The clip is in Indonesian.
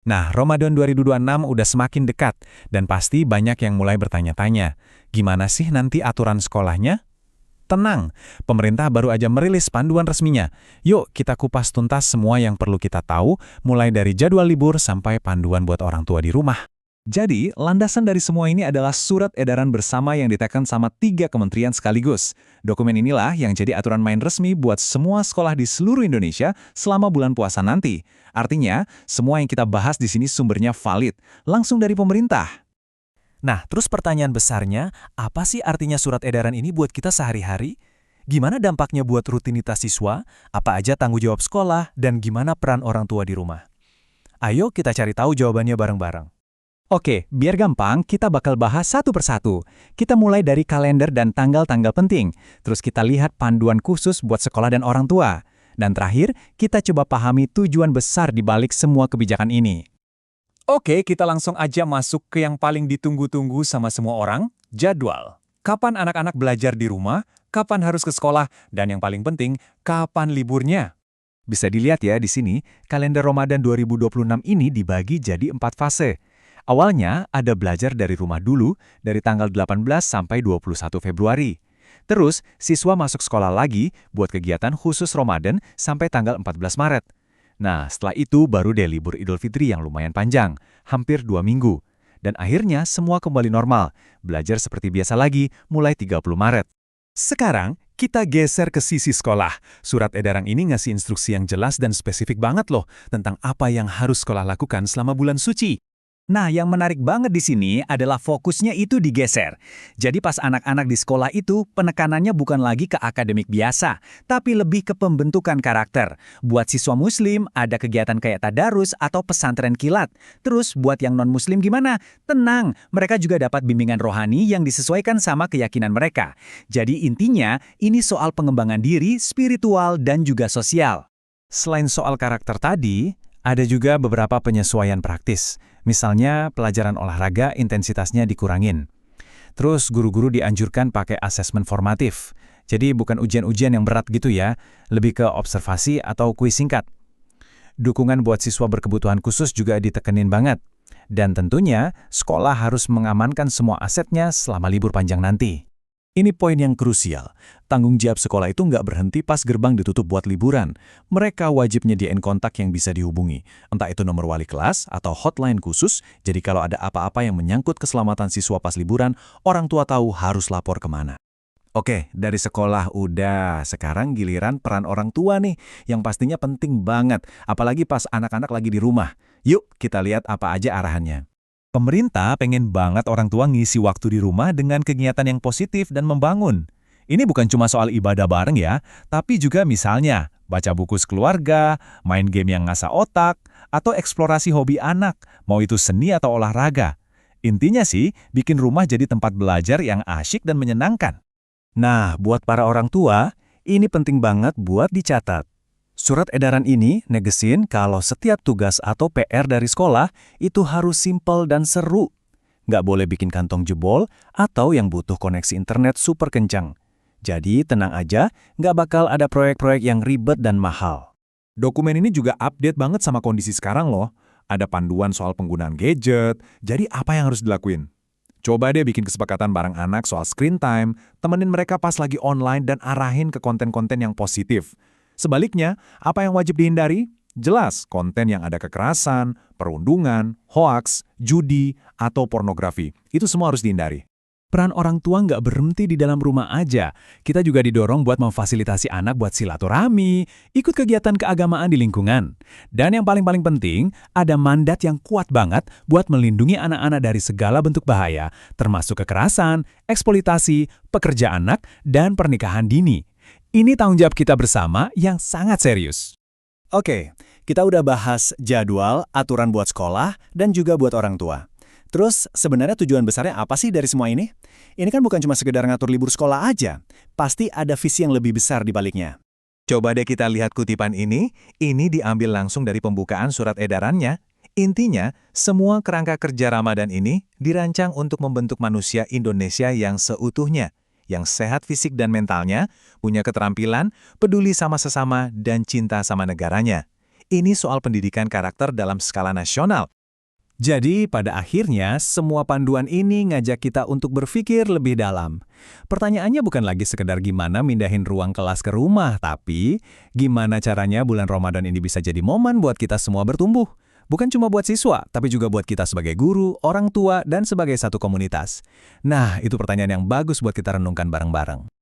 Nah, Ramadan 2026 udah semakin dekat, dan pasti banyak yang mulai bertanya-tanya, gimana sih nanti aturan sekolahnya? Tenang, pemerintah baru aja merilis panduan resminya. Yuk kita kupas tuntas semua yang perlu kita tahu, mulai dari jadwal libur sampai panduan buat orang tua di rumah. Jadi, landasan dari semua ini adalah surat edaran bersama yang ditekan sama 3 kementerian sekaligus. Dokumen inilah yang jadi aturan main resmi buat semua sekolah di seluruh Indonesia selama bulan puasa nanti. Artinya, semua yang kita bahas di sini sumbernya valid, langsung dari pemerintah. Nah, terus pertanyaan besarnya, apa sih artinya surat edaran ini buat kita sehari-hari? Gimana dampaknya buat rutinitas siswa? Apa aja tanggung jawab sekolah? Dan gimana peran orang tua di rumah? Ayo kita cari tahu jawabannya bareng-bareng. Oke, biar gampang, kita bakal bahas satu persatu. Kita mulai dari kalender dan tanggal-tanggal penting. Terus kita lihat panduan khusus buat sekolah dan orang tua. Dan terakhir, kita coba pahami tujuan besar di balik semua kebijakan ini. Oke, kita langsung aja masuk ke yang paling ditunggu-tunggu sama semua orang, jadwal. Kapan anak-anak belajar di rumah, kapan harus ke sekolah, dan yang paling penting, kapan liburnya. Bisa dilihat ya di sini, kalender Ramadan 2026 ini dibagi jadi 4 fase. Awalnya ada belajar dari rumah dulu, dari tanggal 18 sampai 21 Februari. Terus, siswa masuk sekolah lagi buat kegiatan khusus Ramadan sampai tanggal 14 Maret. Nah, setelah itu baru deh libur Idul Fitri yang lumayan panjang, hampir 2 minggu. Dan akhirnya semua kembali normal, belajar seperti biasa lagi mulai 30 Maret. Sekarang, kita geser ke sisi sekolah. Surat edaran ini ngasih instruksi yang jelas dan spesifik banget loh tentang apa yang harus sekolah lakukan selama bulan suci. Nah, yang menarik banget di sini adalah fokusnya itu digeser. Jadi pas anak-anak di sekolah itu, penekanannya bukan lagi ke akademik biasa, tapi lebih ke pembentukan karakter. Buat siswa muslim, ada kegiatan kayak tadarus atau pesantren kilat. Terus buat yang non-muslim gimana? Tenang, mereka juga dapat bimbingan rohani yang disesuaikan sama keyakinan mereka. Jadi intinya, ini soal pengembangan diri, spiritual, dan juga sosial. Selain soal karakter tadi, ada juga beberapa penyesuaian praktis. Misalnya, pelajaran olahraga intensitasnya dikurangin. Terus, guru-guru dianjurkan pakai asesmen formatif. Jadi, bukan ujian-ujian yang berat gitu ya, lebih ke observasi atau kuis singkat. Dukungan buat siswa berkebutuhan khusus juga ditekenin banget. Dan tentunya, sekolah harus mengamankan semua asetnya selama libur panjang nanti. Ini poin yang krusial. Tanggung jawab sekolah itu nggak berhenti pas gerbang ditutup buat liburan. Mereka wajib nyediain kontak yang bisa dihubungi. Entah itu nomor wali kelas atau hotline khusus, jadi kalau ada apa-apa yang menyangkut keselamatan siswa pas liburan, orang tua tahu harus lapor kemana. Oke, dari sekolah udah. Sekarang giliran peran orang tua nih, yang pastinya penting banget. Apalagi pas anak-anak lagi di rumah. Yuk, kita lihat apa aja arahannya. Pemerintah pengen banget orang tua ngisi waktu di rumah dengan kegiatan yang positif dan membangun. Ini bukan cuma soal ibadah bareng ya, tapi juga misalnya baca buku sekeluarga, main game yang ngasah otak, atau eksplorasi hobi anak, mau itu seni atau olahraga. Intinya sih, bikin rumah jadi tempat belajar yang asyik dan menyenangkan. Nah, buat para orang tua, ini penting banget buat dicatat. Surat edaran ini negesin kalau setiap tugas atau PR dari sekolah itu harus simpel dan seru. Nggak boleh bikin kantong jebol atau yang butuh koneksi internet super kencang. Jadi tenang aja, nggak bakal ada proyek-proyek yang ribet dan mahal. Dokumen ini juga update banget sama kondisi sekarang loh. Ada panduan soal penggunaan gadget, jadi apa yang harus dilakuin? Coba deh bikin kesepakatan bareng anak soal screen time, temenin mereka pas lagi online dan arahin ke konten-konten yang positif. Sebaliknya, apa yang wajib dihindari? Jelas, konten yang ada kekerasan, perundungan, hoaks, judi, atau pornografi. Itu semua harus dihindari. Peran orang tua nggak berhenti di dalam rumah aja. Kita juga didorong buat memfasilitasi anak buat silaturahmi, ikut kegiatan keagamaan di lingkungan. Dan yang paling-paling penting, ada mandat yang kuat banget buat melindungi anak-anak dari segala bentuk bahaya, termasuk kekerasan, eksploitasi, pekerja anak, dan pernikahan dini. Ini tanggung jawab kita bersama yang sangat serius. Oke, kita udah bahas jadwal, aturan buat sekolah, dan juga buat orang tua. Terus, sebenarnya tujuan besarnya apa sih dari semua ini? Ini kan bukan cuma sekedar ngatur libur sekolah aja. Pasti ada visi yang lebih besar di baliknya. Coba deh kita lihat kutipan ini diambil langsung dari pembukaan surat edarannya. Intinya, semua kerangka kerja Ramadan ini dirancang untuk membentuk manusia Indonesia yang seutuhnya, yang sehat fisik dan mentalnya, punya keterampilan, peduli sama sesama, dan cinta sama negaranya. Ini soal pendidikan karakter dalam skala nasional. Jadi, pada akhirnya, semua panduan ini ngajak kita untuk berpikir lebih dalam. Pertanyaannya bukan lagi sekedar gimana mindahin ruang kelas ke rumah, tapi gimana caranya bulan Ramadan ini bisa jadi momen buat kita semua bertumbuh. Bukan cuma buat siswa, tapi juga buat kita sebagai guru, orang tua, dan sebagai satu komunitas. Nah, itu pertanyaan yang bagus buat kita renungkan bareng-bareng.